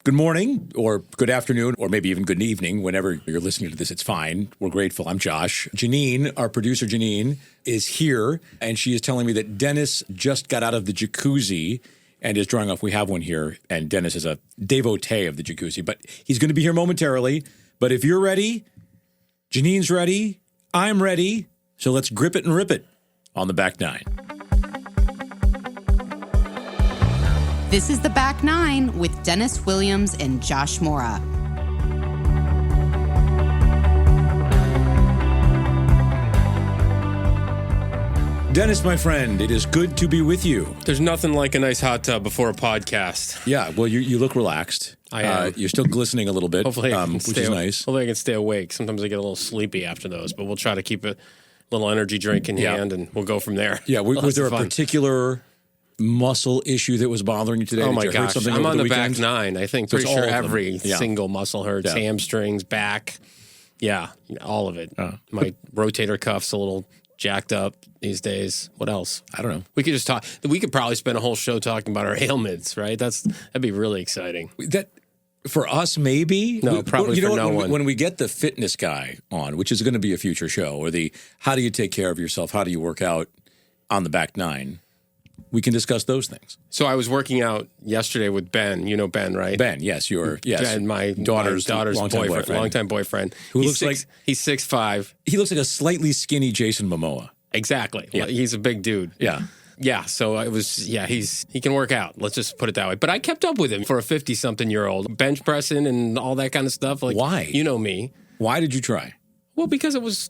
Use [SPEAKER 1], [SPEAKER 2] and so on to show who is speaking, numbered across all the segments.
[SPEAKER 1] Good morning, or good afternoon, or maybe even good evening. Whenever you're listening to this, it's fine. We're grateful. I'm Josh. Janine, our producer Janine, is here, and she is telling me that Dennis just got out of the jacuzzi and is drawing off. We have one here, and Dennis is a devotee of the jacuzzi, but he's going to be here momentarily. But if you're ready, Janine's ready, I'm ready, so let's grip it and rip it on the back nine.
[SPEAKER 2] This is The Back Nine with Dennis Williams and Josh Mora.
[SPEAKER 1] Dennis, my friend, it is good to be with you.
[SPEAKER 3] There's nothing like a nice hot tub before a podcast.
[SPEAKER 1] Yeah, well, you look relaxed.
[SPEAKER 3] I am.
[SPEAKER 1] You're still glistening a little bit,
[SPEAKER 3] Hopefully I can
[SPEAKER 1] which is nice.
[SPEAKER 3] Hopefully I can stay awake. Sometimes I get a little sleepy after those, but we'll try to keep a little energy drink in hand, and we'll go from there.
[SPEAKER 1] Yeah, was there a particular muscle issue that was bothering you today?
[SPEAKER 3] Oh,
[SPEAKER 1] Did
[SPEAKER 3] my
[SPEAKER 1] you hurt
[SPEAKER 3] gosh.
[SPEAKER 1] something
[SPEAKER 3] I'm
[SPEAKER 1] over
[SPEAKER 3] on the
[SPEAKER 1] weekend?
[SPEAKER 3] back nine. I think
[SPEAKER 1] So
[SPEAKER 3] pretty
[SPEAKER 1] it's
[SPEAKER 3] sure
[SPEAKER 1] all of them.
[SPEAKER 3] every
[SPEAKER 1] Yeah.
[SPEAKER 3] single muscle hurts.
[SPEAKER 1] Yeah.
[SPEAKER 3] Hamstrings, back. Yeah, all of it. My rotator cuff's a little jacked up these days. What else?
[SPEAKER 1] I don't know.
[SPEAKER 3] We could just talk. We could probably spend a whole show talking about our ailments, right? That'd be really exciting.
[SPEAKER 1] That for us, maybe.
[SPEAKER 3] No, probably for no one.
[SPEAKER 1] When we get the fitness guy on, which is going to be a future show, or the how do you take care of yourself, how do you work out on the back nine, we can discuss those things.
[SPEAKER 3] So I was working out yesterday with Ben. You know Ben, right?
[SPEAKER 1] Ben, yes,
[SPEAKER 3] Ben, my daughter's longtime boyfriend.
[SPEAKER 1] Who
[SPEAKER 3] he's
[SPEAKER 1] looks
[SPEAKER 3] he's 6'5".
[SPEAKER 1] He looks like a slightly skinny Jason Momoa.
[SPEAKER 3] Exactly.
[SPEAKER 1] Yeah.
[SPEAKER 3] Well, he's a big dude.
[SPEAKER 1] Yeah.
[SPEAKER 3] Yeah, so it was, he can work out. Let's just put it that way. But I kept up with him for a 50-something-year-old. Bench pressing and all that kind of stuff. Like,
[SPEAKER 1] why?
[SPEAKER 3] You know me.
[SPEAKER 1] Why did you try?
[SPEAKER 3] Well, because it was,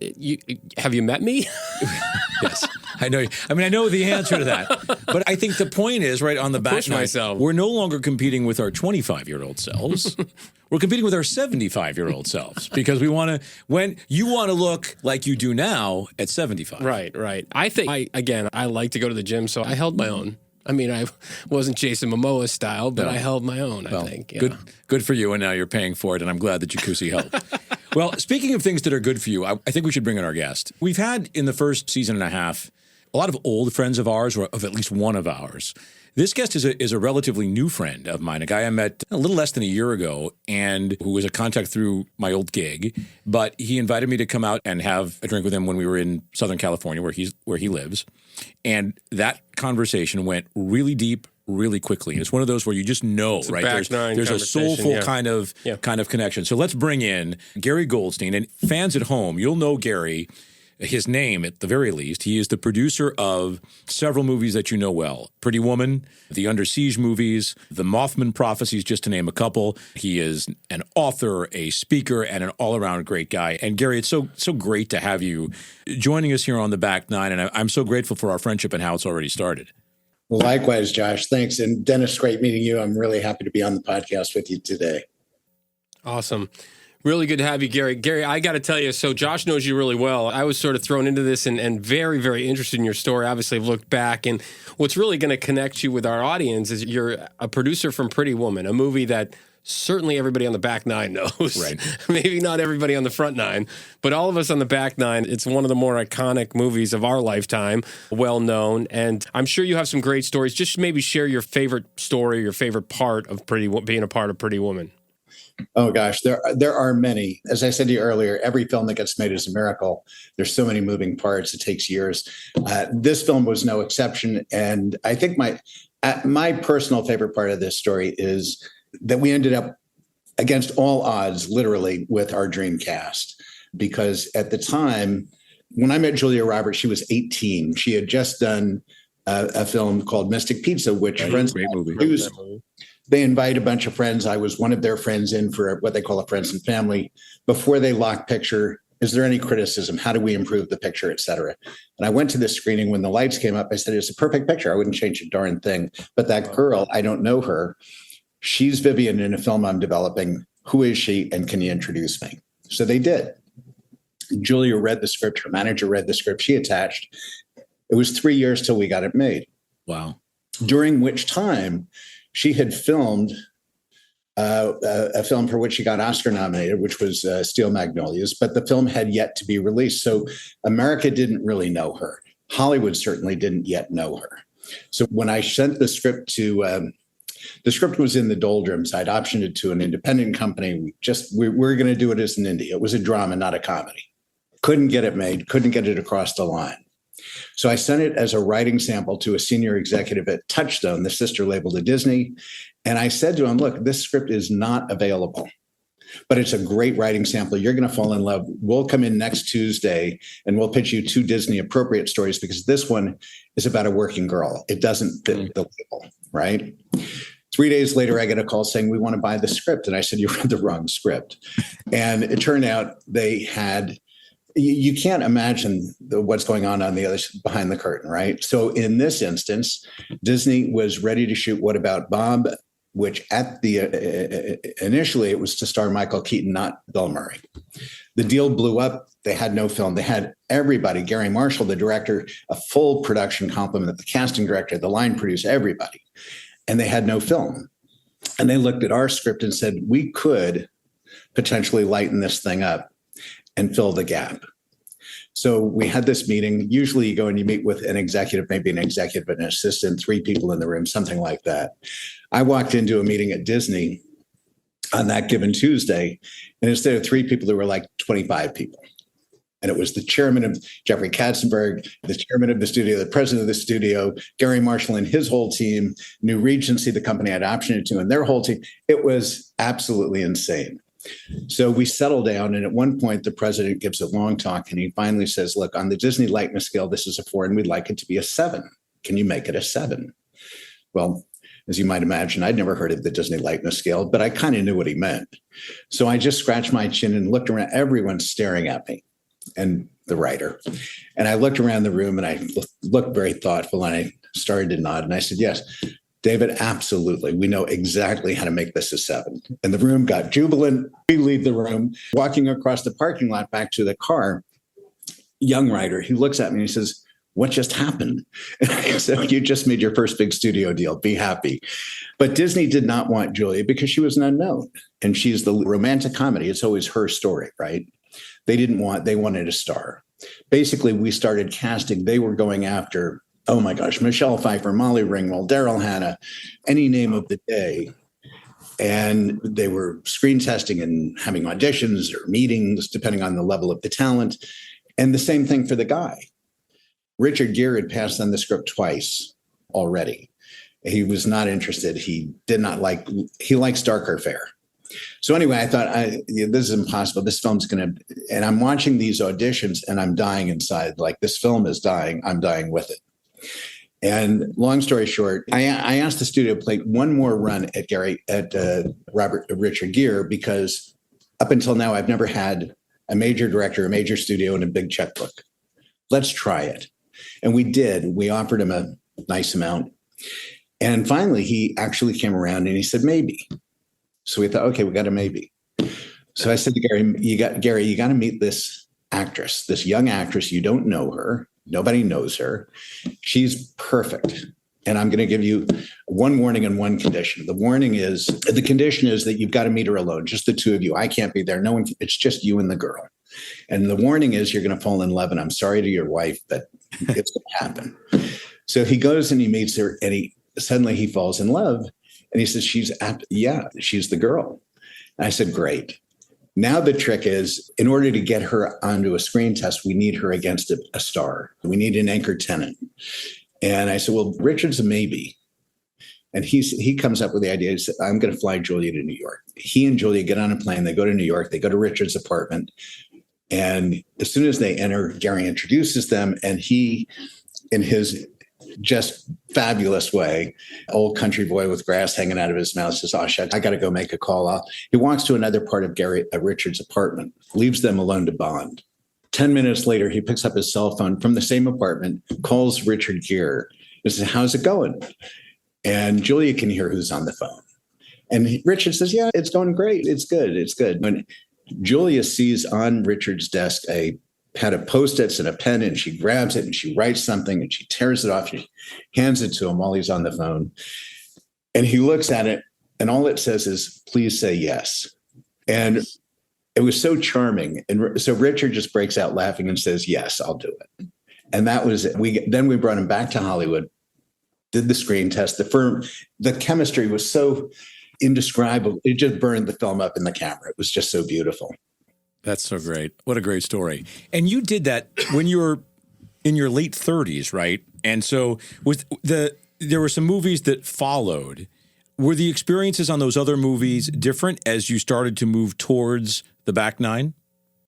[SPEAKER 3] have you met me?
[SPEAKER 1] Yes. I know. I mean, I know the answer to that. But I think the point is, right, on the back nine, we're no longer competing with our 25-year-old selves. We're competing with our 75-year-old selves because we want to, when you want to look like you do now at 75.
[SPEAKER 3] Right. I think, I like to go to the gym, so I held my own. I mean, I wasn't Jason Momoa style, but I held my own, I think. Yeah.
[SPEAKER 1] Good for you, and now you're paying for it, and I'm glad that jacuzzi helped. Well, speaking of things that are good for you, I think we should bring in our guest. We've had, in the first season and a half, a lot of old friends of ours, or of at least one of ours. This guest is a relatively new friend of mine, a guy I met a little less than a year ago, and who was a contact through my old gig. But he invited me to come out and have a drink with him when we were in Southern California, where he lives. And that conversation went really deep, really quickly. And it's one of those where you just know, right? There's a soulful kind of connection. So let's bring in Gary Goldstein. And fans at home, you'll know Gary. His name, at the very least. He is the producer of several movies that you know well. Pretty Woman, the Under Siege movies, the Mothman Prophecies, just to name a couple. He is an author, a speaker, and an all-around great guy. And Gary, it's so great to have you joining us here on the back nine. And I'm so grateful for our friendship and how it's already started.
[SPEAKER 4] Well, likewise, Josh. Thanks. And Dennis, great meeting you. I'm really happy to be on the podcast with you today.
[SPEAKER 3] Awesome. Really good to have you, Gary. Gary, I got to tell you, so Josh knows you really well. I was sort of thrown into this and very, very interested in your story. Obviously, I've looked back, and what's really going to connect you with our audience is you're a producer from Pretty Woman, a movie that certainly everybody on the back nine knows.
[SPEAKER 1] Right.
[SPEAKER 3] Maybe not everybody on the front nine, but all of us on the back nine. It's one of the more iconic movies of our lifetime, well known, and I'm sure you have some great stories. Just maybe share your favorite story, your favorite part of being a part of Pretty Woman.
[SPEAKER 4] Oh, gosh, there are many. As I said to you earlier, every film that gets made is a miracle. There's so many moving parts. It takes years. This film was no exception. And I think my personal favorite part of this story is that we ended up against all odds, literally, with our dream cast. Because at the time, when I met Julia Roberts, she was 18. She had just done a film called Mystic Pizza, which friends
[SPEAKER 1] great movie.
[SPEAKER 4] They invite a bunch of friends. I was one of their friends in for what they call a friends and family. Before they lock picture, is there any criticism? How do we improve the picture, et cetera? And I went to this screening when the lights came up. I said, it's a perfect picture. I wouldn't change a darn thing. But that girl, I don't know her. She's Vivian in a film I'm developing. Who is she? And can you introduce me? So they did. Julia read the script. Her manager read the script. She attached. It was 3 years till we got it made.
[SPEAKER 1] Wow.
[SPEAKER 4] During which time, she had filmed a film for which she got Oscar nominated, which was Steel Magnolias, but the film had yet to be released. So America didn't really know her. Hollywood certainly didn't yet know her. So when I sent the script to The script was in the doldrums. I'd optioned it to an independent company. We're going to do it as an indie. It was a drama, not a comedy. Couldn't get it made, couldn't get it across the line. So I sent it as a writing sample to a senior executive at Touchstone, the sister label to Disney. And I said to him, look, this script is not available, but it's a great writing sample. You're going to fall in love. We'll come in next Tuesday and we'll pitch you 2 Disney appropriate stories because this one is about a working girl. It doesn't fit the label, right? 3 days later, I get a call saying, we want to buy the script. And I said, you read the wrong script. And it turned out they had, you can't imagine what's going on the other behind the curtain, right? So in this instance, Disney was ready to shoot What About Bob, which at the initially it was to star Michael Keaton, not Bill Murray. The deal blew up. They had no film. They had everybody, Gary Marshall, the director, a full production complement, the casting director, the line producer, everybody. And they had no film. And they looked at our script and said, we could potentially lighten this thing up and fill the gap. So we had this meeting. Usually you go and you meet with an executive, maybe an executive, an assistant, 3 people in the room, something like that. I walked into a meeting at Disney on that given Tuesday, and instead of 3 people, there were like 25 people. And it was the chairman of Jeffrey Katzenberg, the chairman of the studio, the president of the studio, Gary Marshall and his whole team, New Regency, the company I'd optioned it to, and their whole team. It was absolutely insane. So we settle down, and at one point, the president gives a long talk, and he finally says, look, on the Disney likeness scale, this is a 4, and we'd like it to be a 7. Can you make it a 7? Well, as you might imagine, I'd never heard of the Disney likeness scale, but I kind of knew what he meant. So I just scratched my chin and looked around. Everyone's staring at me and the writer. And I looked around the room, and I looked very thoughtful, and I started to nod. And I said, yes, David, absolutely. We know exactly how to make this a 7. And the room got jubilant. We leave the room, walking across the parking lot back to the car. Young writer, he looks at me and he says, what just happened? And I said, you just made your first big studio deal. Be happy. But Disney did not want Julia because she was an unknown. And she's the romantic comedy. It's always her story, right? They wanted a star. Basically, we started casting. They were going after, oh my gosh, Michelle Pfeiffer, Molly Ringwald, Daryl Hannah, any name of the day. And they were screen testing and having auditions or meetings, depending on the level of the talent. And the same thing for the guy. Richard Gere had passed on the script twice already. He was not interested. He likes darker fare. So anyway, I thought, this is impossible. This film's and I'm watching these auditions and I'm dying inside. Like, this film is dying. I'm dying with it. And long story short, I asked the studio to play one more run at Richard Gere, because up until now, I've never had a major director, a major studio, and a big checkbook. Let's try it. And we did. We offered him a nice amount. And finally, he actually came around and he said, maybe. So we thought, okay, we got a maybe. So I said to Gary, you got to meet this actress, this young actress. You don't know her. Nobody knows her. She's perfect. And I'm going to give you one warning and one condition. The condition is that you've got to meet her alone, just the 2 of you. I can't be there. No one, it's just you and the girl. And the warning is you're going to fall in love. And I'm sorry to your wife, but it's going to happen. So he goes and he meets her, and suddenly he falls in love. And he says, she's the girl. And I said, great. Now the trick is, in order to get her onto a screen test, we need her against a star. We need an anchor tenant. And I said, well, Richard's a maybe. And he comes up with the idea. He said, I'm going to fly Julia to New York. He and Julia get on a plane. They go to New York. They go to Richard's apartment. And as soon as they enter, Gary introduces them. And he, in his just fabulous way, old country boy with grass hanging out of his mouth, says, oh, shit, I got to go make a call. He walks to another part of Richard's apartment, leaves them alone to bond. 10 minutes later, he picks up his cell phone from the same apartment, calls Richard Gere. He says, how's it going? And Julia can hear who's on the phone. And Richard says, yeah, it's going great. It's good. It's good. When Julia sees on Richard's desk a pad of Post-its and a pen, and she grabs it and she writes something and she tears it off. She hands it to him while he's on the phone. And he looks at it, and all it says is, please say yes. And it was so charming. And so Richard just breaks out laughing and says, yes, I'll do it. And that was it. Then we brought him back to Hollywood. did the screen test. The chemistry was so indescribable. It just burned the film up in the camera. It was just so beautiful.
[SPEAKER 1] That's so great. What a great story. And you did that when you were in your late 30s, right? And so there were some movies that followed. Were the experiences on those other movies different as you started to move towards the back nine?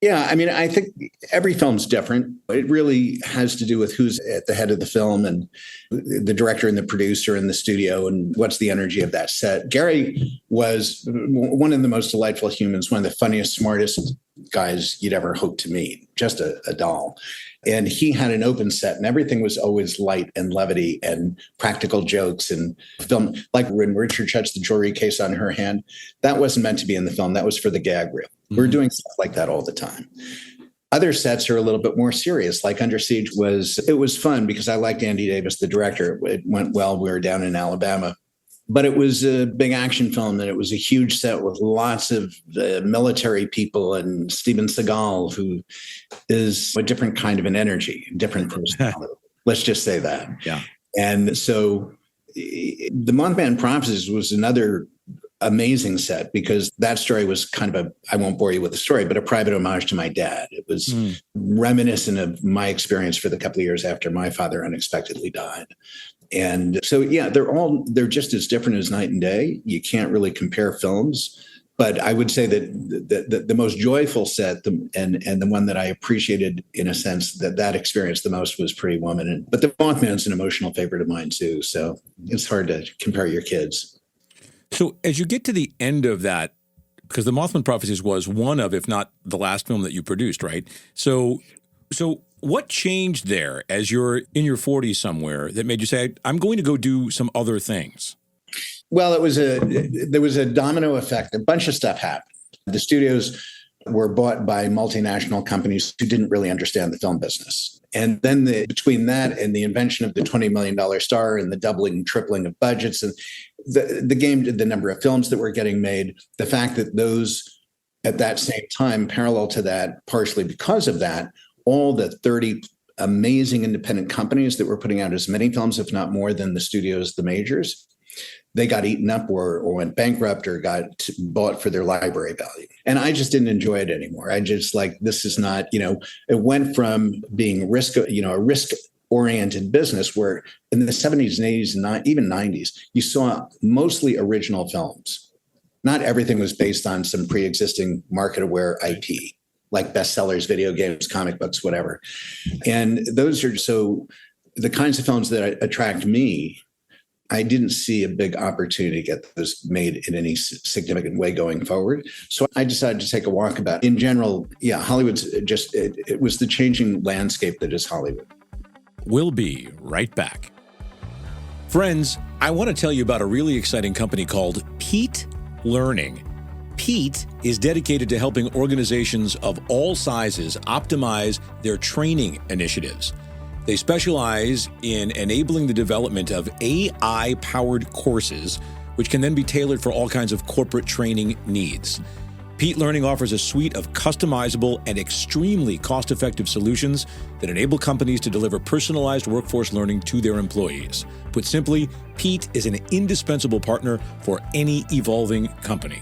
[SPEAKER 4] Yeah, I mean, I think every film's different. It really has to do with who's at the head of the film and the director and the producer and the studio and what's the energy of that set. Gary was one of the most delightful humans, one of the funniest, smartest guys you'd ever hope to meet, just a doll. And he had an open set and everything was always light and levity and practical jokes and film. Like when Richard touched the jewelry case on her hand, that wasn't meant to be in the film. That was for the gag reel. We're doing stuff like that all the time. Other sets are a little bit more serious. Like Under Siege it was fun because I liked Andy Davis, the director. It went well. We were down in Alabama. But it was a big action film, and it was a huge set with lots of military people and Steven Seagal, who is a different kind of an energy, different personality. Let's just say that.
[SPEAKER 1] Yeah.
[SPEAKER 4] And so the Mothman Prophecies was another amazing set because that story was kind of I won't bore you with the story, but a private homage to my dad. It was reminiscent of my experience for the couple of years after my father unexpectedly died. And so, yeah, they're just as different as night and day. You can't really compare films, but I would say that the most joyful set and the one that I appreciated in a sense that experience the most was Pretty Woman. But the Mothman's an emotional favorite of mine too. So it's hard to compare your kids.
[SPEAKER 1] So as you get to the end of that, because the Mothman Prophecies was one of, if not the last film that you produced, right? So what changed there as you're in your 40s somewhere that made you say, I'm going to go do some other things?
[SPEAKER 4] Well, there was a domino effect. A bunch of stuff happened. The studios were bought by multinational companies who didn't really understand the film business. And then between that and the invention of the $20 million star and the doubling and tripling of budgets and the number of films that were getting made, the fact that those at that same time, parallel to that, partially because of that, all the 30 amazing independent companies that were putting out as many films, if not more, than the studios, the majors, they got eaten up or went bankrupt or got bought for their library value. And I just didn't enjoy it anymore. I just this is not, it went from being a risk-oriented business where in the 70s and 80s and even 90s, you saw mostly original films. Not everything was based on some pre-existing market-aware IP, like bestsellers, video games, comic books, whatever. And those are the kinds of films that attract me. I didn't see a big opportunity to get those made in any significant way going forward. So I decided to take a walkabout. In general, yeah, Hollywood's just, it was the changing landscape that is Hollywood.
[SPEAKER 1] We'll be right back. Friends, I want to tell you about a really exciting company called Peat Learning. Peat is dedicated to helping organizations of all sizes optimize their training initiatives. They specialize in enabling the development of AI-powered courses, which can then be tailored for all kinds of corporate training needs. Peat Learning offers a suite of customizable and extremely cost-effective solutions that enable companies to deliver personalized workforce learning to their employees. Put simply, Peat is an indispensable partner for any evolving company.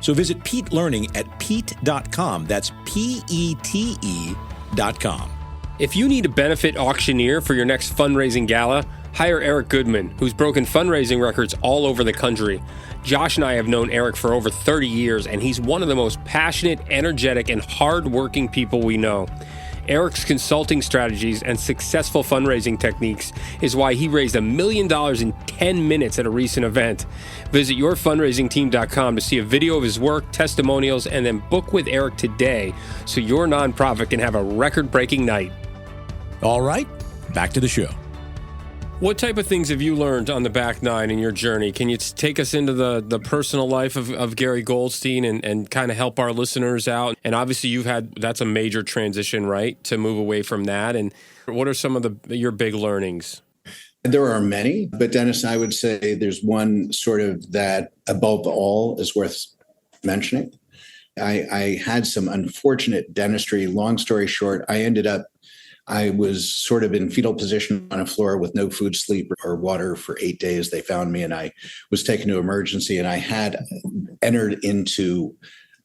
[SPEAKER 1] So visit Peat Learning at peat.com. That's PETE.com.
[SPEAKER 3] If you need a benefit auctioneer for your next fundraising gala, hire Eric Goodman, who's broken fundraising records all over the country. Josh and I have known Eric for over 30 years, and he's one of the most passionate, energetic, and hardworking people we know. Eric's consulting strategies and successful fundraising techniques is why he raised $1 million in 10 minutes at a recent event. Visit yourfundraisingteam.com to see a video of his work, testimonials, and then book with Eric today so your nonprofit can have a record-breaking night.
[SPEAKER 1] All right, back to the show.
[SPEAKER 3] What type of things have you learned on the back nine in your journey? Can you take us into the personal life of Gary Goldstein and kind of help our listeners out? And obviously that's a major transition, right? To move away from that. And what are some of your big learnings?
[SPEAKER 4] There are many, but Dennis, I would say there's one sort of that above all is worth mentioning. I had some unfortunate dentistry. Long story short, I ended up I was sort of in fetal position on a floor with no food, sleep, or water for 8 days. They found me and I was taken to emergency, and I had entered into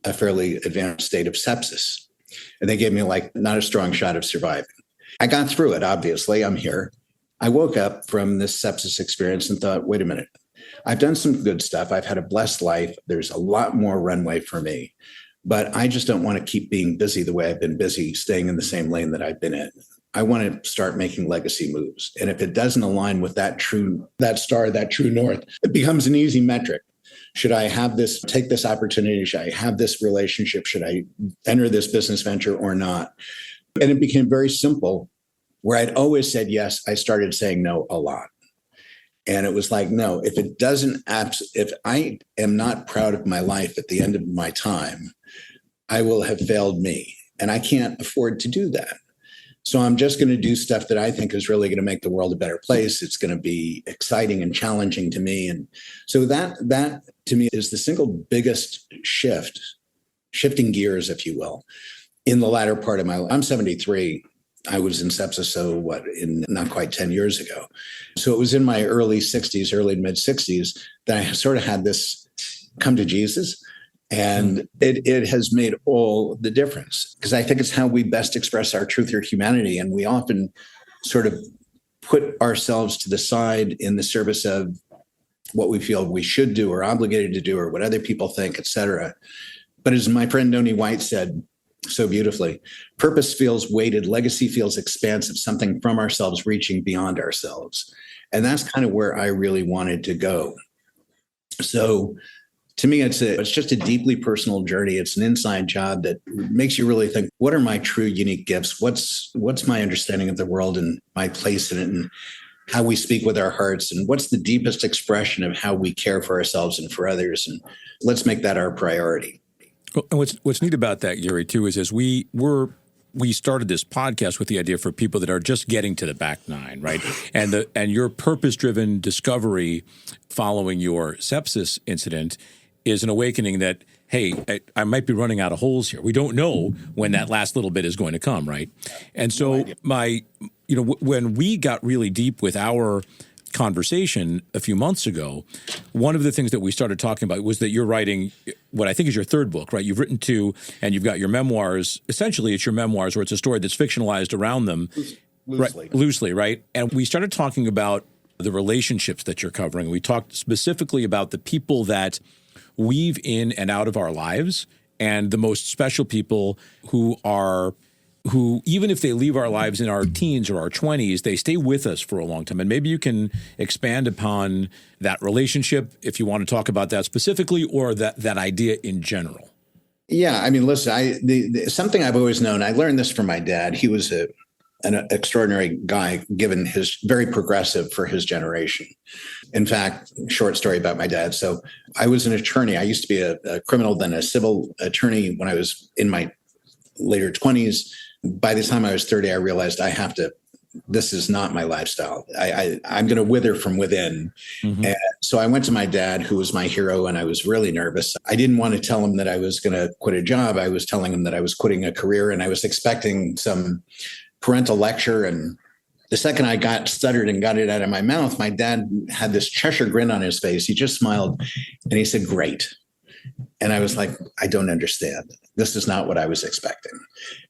[SPEAKER 4] a fairly advanced state of sepsis. And they gave me like not a strong shot of surviving. I got through it, obviously. I'm here. I woke up from this sepsis experience and thought, wait a minute. I've done some good stuff. I've had a blessed life. There's a lot more runway for me. But I just don't want to keep being busy the way I've been busy, staying in the same lane that I've been in. I want to start making legacy moves. And if it doesn't align with that true north, it becomes an easy metric. Should I take this opportunity? Should I have this relationship? Should I enter this business venture or not? And it became very simple. Where I'd always said yes, I started saying no a lot. And it was like, no, if I am not proud of my life at the end of my time, I will have failed me. And I can't afford to do that. So I'm just going to do stuff that I think is really going to make the world a better place. It's going to be exciting and challenging to me. And so that to me is the single biggest shifting gears, if you will, in the latter part of my life. I'm 73. I was in sepsis, in not quite 10 years ago. So it was in my early mid 60s that I sort of had this come to Jesus. And it has made all the difference, because I think it's how we best express our truth or humanity. And we often sort of put ourselves to the side in the service of what we feel we should do or obligated to do or what other people think, et cetera. But as my friend Noni White said so beautifully, purpose feels weighted, legacy feels expansive, something from ourselves reaching beyond ourselves. And that's kind of where I really wanted to go. So to me, it's just a deeply personal journey. It's an inside job that makes you really think, what are my true unique gifts? What's my understanding of the world and my place in it, and how we speak with our hearts, and what's the deepest expression of how we care for ourselves and for others? And let's make that our priority.
[SPEAKER 1] Well, and what's neat about that, Gary, too, is we started this podcast with the idea for people that are just getting to the back nine, right? And your purpose-driven discovery following your sepsis incident is an awakening that, hey, I might be running out of holes here. We don't know when that last little bit is going to come, right? And so when we got really deep with our conversation a few months ago, one of the things that we started talking about was that you're writing what I think is your third book, right? You've written two, and you've got your memoirs. Essentially, it's your memoirs, or it's a story that's fictionalized around them. Loosely, right? And we started talking about the relationships that you're covering. We talked specifically about the people that weave in and out of our lives, and the most special people who even if they leave our lives in our teens or our 20s, they stay with us for a long time. And maybe you can expand upon that relationship if you want to talk about that specifically, or that idea in general.
[SPEAKER 4] Yeah, I mean, listen, something I've always known, I learned this from my dad. He was an extraordinary guy, given his very progressive for his generation. In fact, short story about my dad. So I was an attorney. I used to be a criminal, then a civil attorney when I was in my later 20s. By the time I was 30, I realized this is not my lifestyle. I'm going to wither from within. Mm-hmm. And so I went to my dad, who was my hero, and I was really nervous. I didn't want to tell him that I was going to quit a job. I was telling him that I was quitting a career, and I was expecting some parental lecture. And the second I got stuttered and got it out of my mouth, my dad had this Cheshire grin on his face. He just smiled and he said, "Great." And I was like, I don't understand. This is not what I was expecting.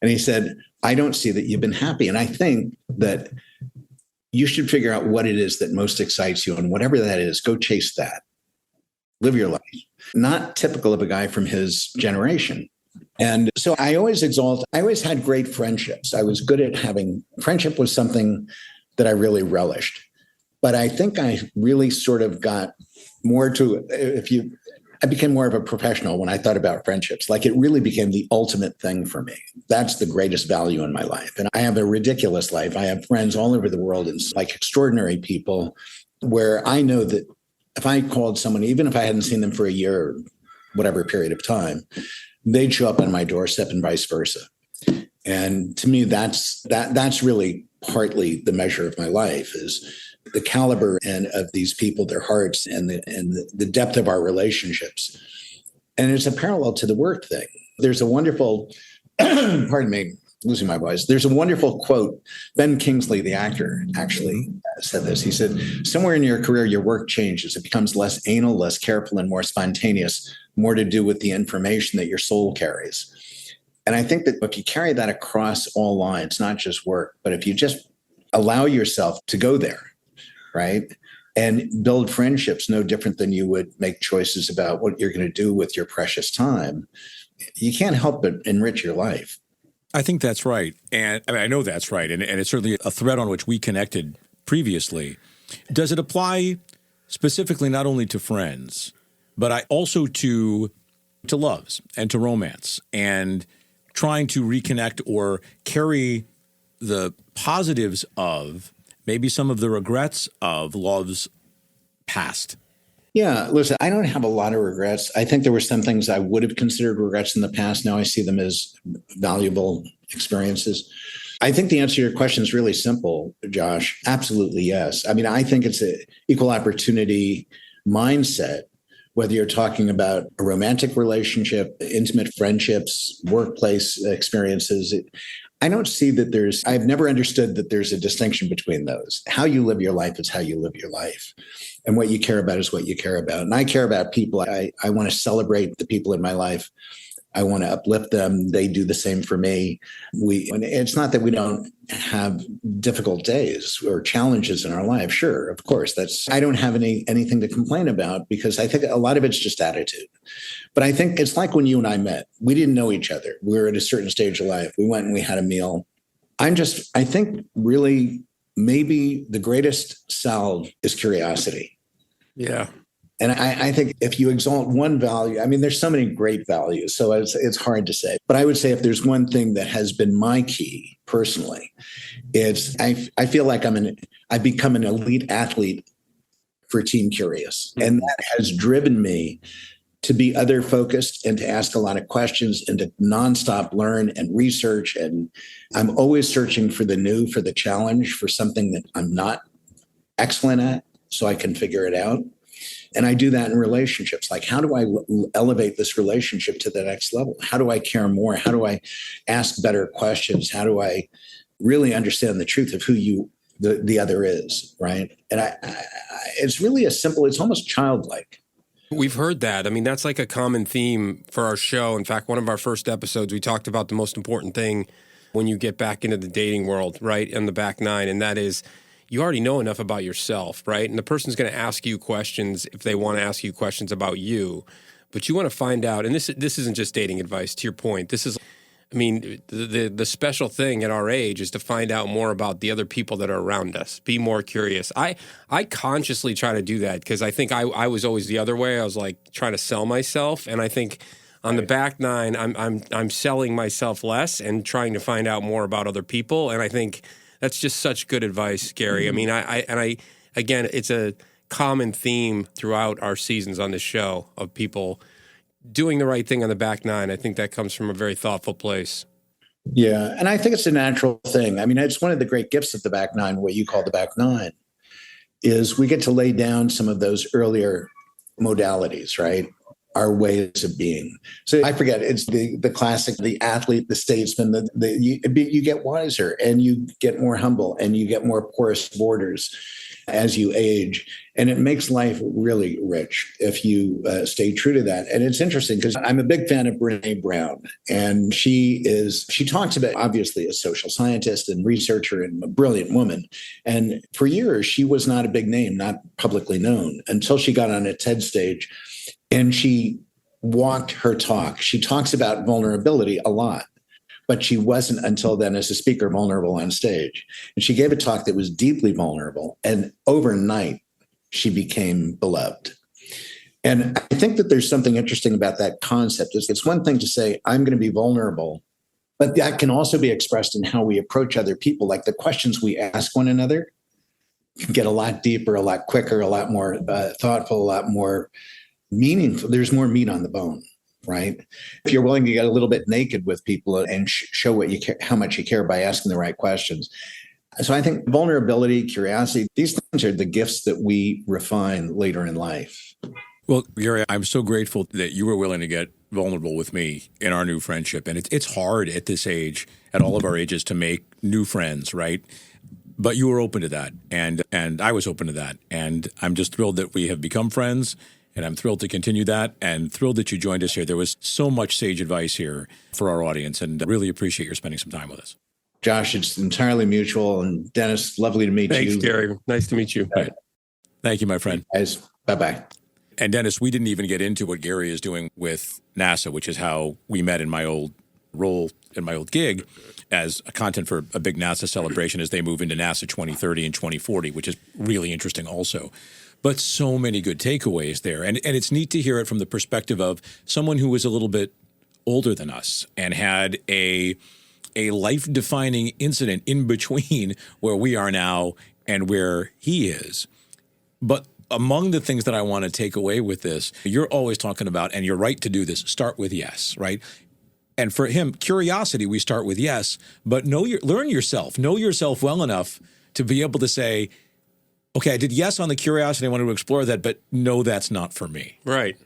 [SPEAKER 4] And he said, "I don't see that you've been happy. And I think that you should figure out what it is that most excites you. And whatever that is, go chase that. Live your life." Not typical of a guy from his generation. And so I always had great friendships. I was good at friendship was something that I really relished. But I think I really sort of got more I became more of a professional when I thought about friendships. Like, it really became the ultimate thing for me. That's the greatest value in my life. And I have a ridiculous life. I have friends all over the world, and like extraordinary people, where I know that if I called someone, even if I hadn't seen them for a year or whatever period of time, they'd show up on my doorstep and vice versa. And to me, that's really partly the measure of my life, is the caliber of these people, their hearts, and the depth of our relationships. And it's a parallel to the work thing. There's a wonderful, pardon me, losing my voice. There's a wonderful quote. Ben Kingsley, the actor, actually said this. He said, somewhere in your career, your work changes. It becomes less anal, less careful, and more spontaneous, more to do with the information that your soul carries. And I think that if you carry that across all lines, not just work, but if you just allow yourself to go there, right? And build friendships no different than you would make choices about what you're going to do with your precious time, you can't help but enrich your life.
[SPEAKER 1] I think that's right. And I know that's right. And it's certainly a thread on which we connected previously. Does it apply specifically not only to friends, but also to loves and to romance and trying to reconnect or carry the positives of maybe some of the regrets of love's past?
[SPEAKER 4] Yeah, listen, I don't have a lot of regrets. I think there were some things I would have considered regrets in the past. Now I see them as valuable experiences. I think the answer to your question is really simple, Josh. Absolutely, yes. I mean, I think it's an equal opportunity mindset, whether you're talking about a romantic relationship, intimate friendships, workplace experiences. I don't see that I've never understood that there's a distinction between those. How you live your life is how you live your life. And what you care about is what you care about. And I care about people. I want to celebrate the people in my life. I want to uplift them. They do the same for me. It's not that we don't have difficult days or challenges in our life. Sure, of course. I don't have anything to complain about because I think a lot of it's just attitude. But I think it's like when you and I met. We didn't know each other. We were at a certain stage of life. We went and we had a meal. I think really maybe the greatest salve is curiosity.
[SPEAKER 3] Yeah.
[SPEAKER 4] And I think if you exalt one value, I mean, there's so many great values, so it's hard to say. But I would say if there's one thing that has been my key personally, it's I feel like I've become an elite athlete for Team Curious. And that has driven me to be other focused and to ask a lot of questions and to nonstop learn and research. And I'm always searching for the new, for the challenge, for something that I'm not excellent at so I can figure it out. And I do that in relationships. Like, how do I elevate this relationship to the next level? How do I care more? How do I ask better questions? How do I really understand the truth of who the other is, right? And it's really it's almost childlike.
[SPEAKER 3] We've heard that. I mean, that's like a common theme for our show. In fact, one of our first episodes, we talked about the most important thing when you get back into the dating world, right, in the back nine, and that is you already know enough about yourself, right? And the person's going to ask you questions if they want to ask you questions about you. But you want to find out, and this isn't just dating advice, to your point. This is, I mean, the special thing at our age is to find out more about the other people that are around us. Be more curious. I consciously try to do that because I think I was always the other way. I was like trying to sell myself, and I think on the back nine, I'm selling myself less and trying to find out more about other people. And I think that's just such good advice, Gary. I mean, again, it's a common theme throughout our seasons on this show of people doing the right thing on the back nine. I think that comes from a very thoughtful place.
[SPEAKER 4] Yeah. And I think it's a natural thing. I mean, it's one of the great gifts of the back nine, what you call the back nine, is we get to lay down some of those earlier modalities, right? Our ways of being. So I forget, it's the classic, the athlete, the statesman, you get wiser and you get more humble and you get more porous borders as you age. And it makes life really rich if you stay true to that. And it's interesting because I'm a big fan of Brene Brown. And she talks about, obviously, a social scientist and researcher and a brilliant woman. And for years, she was not a big name, not publicly known, until she got on a TED stage. And she walked her talk. She talks about vulnerability a lot, but she wasn't until then as a speaker vulnerable on stage. And she gave a talk that was deeply vulnerable. And overnight, she became beloved. And I think that there's something interesting about that concept. It's one thing to say, I'm going to be vulnerable, but that can also be expressed in how we approach other people. Like the questions we ask one another can get a lot deeper, a lot quicker, a lot more thoughtful, a lot more meaningful. There's more meat on the bone, right? If you're willing to get a little bit naked with people and show what you care, how much you care by asking the right questions. So I think vulnerability, curiosity, these things are the gifts that we refine later in life.
[SPEAKER 1] Well, Gary, I'm so grateful that you were willing to get vulnerable with me in our new friendship. And it's hard at this age, at all of our ages, to make new friends, right? But you were open to that, and I was open to that. And I'm just thrilled that we have become friends, and I'm thrilled to continue that, and thrilled that you joined us here. There was so much sage advice here for our audience, and I really appreciate your spending some time with us.
[SPEAKER 4] Josh, it's entirely mutual. And Dennis, lovely to meet you.
[SPEAKER 3] Thanks, Gary. Nice to meet you.
[SPEAKER 1] Right. Thank you, my friend.
[SPEAKER 4] Guys, bye-bye.
[SPEAKER 1] And Dennis, we didn't even get into what Gary is doing with NASA, which is how we met in my old role, in my old gig, as a content for a big NASA celebration as they move into NASA 2030 and 2040, which is really interesting also. But so many good takeaways there. And it's neat to hear it from the perspective of someone who was a little bit older than us and had a life-defining incident in between where we are now and where he is. But among the things that I want to take away with this, you're always talking about, and you're right to do this, start with yes, right? And for him, curiosity, we start with yes, but learn yourself. Know yourself well enough to be able to say, okay, I did yes on the curiosity, I wanted to explore that, but no, that's not for me.
[SPEAKER 3] Right.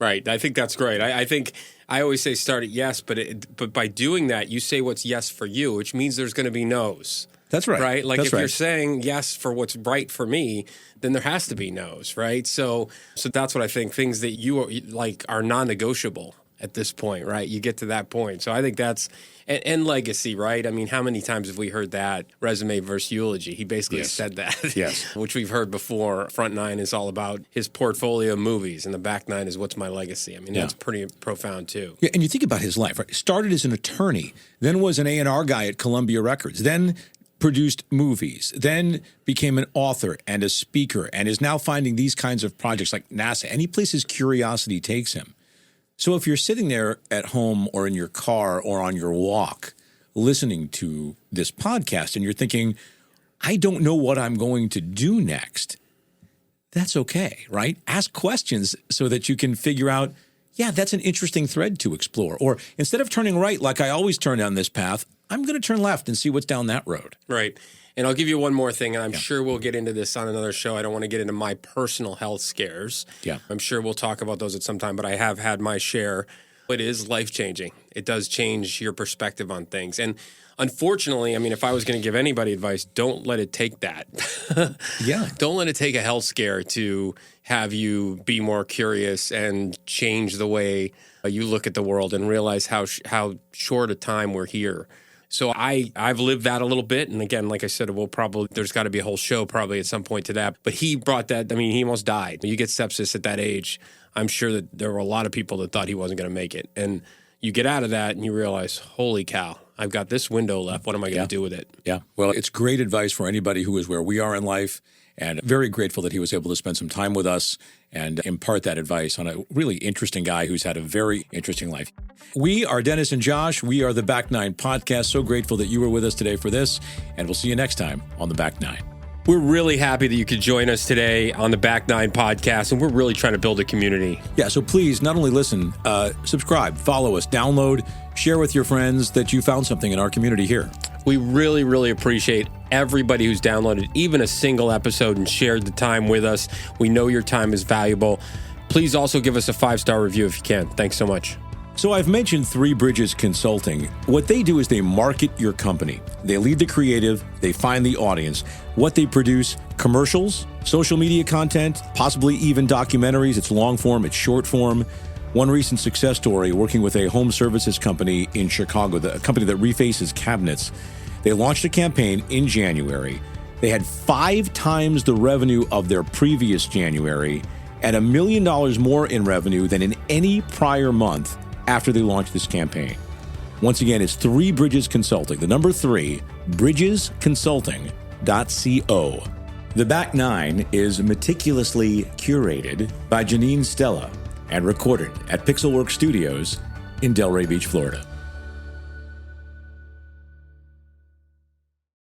[SPEAKER 3] I think that's great. I think I always say start at yes, but by doing that, you say what's yes for you, which means there's going to be no's.
[SPEAKER 1] That's right.
[SPEAKER 3] Right? Like
[SPEAKER 1] that's
[SPEAKER 3] if
[SPEAKER 1] right.
[SPEAKER 3] you're saying yes for what's right for me, then there has to be no's, right? So that's what I think. Things that you are non-negotiable at this point, right? You get to that point. So I think that's and legacy, right? I mean, how many times have we heard that resume versus eulogy? He basically said that,
[SPEAKER 1] yes,
[SPEAKER 3] which we've heard before. Front nine is all about his portfolio of movies, and the back nine is what's my legacy. I mean, that's pretty profound too.
[SPEAKER 1] Yeah, and you think about his life, right? Started as an attorney, then was an A&R guy at Columbia Records, then produced movies, then became an author and a speaker, and is now finding these kinds of projects like NASA, any place his curiosity takes him. So if you're sitting there at home or in your car or on your walk listening to this podcast and you're thinking, I don't know what I'm going to do next, that's okay, right? Ask questions so that you can figure out, yeah, that's an interesting thread to explore. Or instead of turning right like I always turn down this path, I'm going to turn left and see what's down that road.
[SPEAKER 3] Right. And I'll give you one more thing, and I'm sure we'll get into this on another show. I don't want to get into my personal health scares.
[SPEAKER 1] Yeah.
[SPEAKER 3] I'm sure we'll talk about those at some time, but I have had my share. It is life-changing. It does change your perspective on things. And unfortunately, I mean, if I was going to give anybody advice, don't let it take that.
[SPEAKER 1] Yeah.
[SPEAKER 3] Don't let it take a health scare to have you be more curious and change the way you look at the world and realize how short a time we're here. So I've lived that a little bit. And again, like I said, there's got to be a whole show probably at some point to that. But he brought that, I mean, he almost died. You get sepsis at that age. I'm sure that there were a lot of people that thought he wasn't going to make it. And you get out of that and you realize, holy cow, I've got this window left. What am I going to do with it?
[SPEAKER 1] Yeah. Well, it's great advice for anybody who is where we are in life. And very grateful that he was able to spend some time with us and impart that advice on a really interesting guy who's had a very interesting life. We are Dennis and Josh. We are the Back Nine Podcast. So grateful that you were with us today for this. And we'll see you next time on the Back Nine.
[SPEAKER 3] We're really happy that you could join us today on the Back Nine Podcast. And we're really trying to build a community.
[SPEAKER 1] Yeah. So please not only listen, subscribe, follow us, download, share with your friends that you found something in our community here.
[SPEAKER 3] We really, really appreciate everybody who's downloaded even a single episode and shared the time with us. We know your time is valuable. Please also give us a 5-star review if you can. Thanks so much.
[SPEAKER 1] So I've mentioned Three Bridges Consulting. What they do is they market your company. They lead the creative. They find the audience. What they produce, commercials, social media content, possibly even documentaries. It's long form, it's short form. One recent success story, working with a home services company in Chicago, a company that refaces cabinets. They launched a campaign in January. They had 5 times the revenue of their previous January and $1 million more in revenue than in any prior month after they launched this campaign. Once again, it's Three Bridges Consulting, the number 3, bridgesconsulting.co. The Back Nine is meticulously curated by Janine Stella and recorded at Pixelworks Studios in Delray Beach, Florida.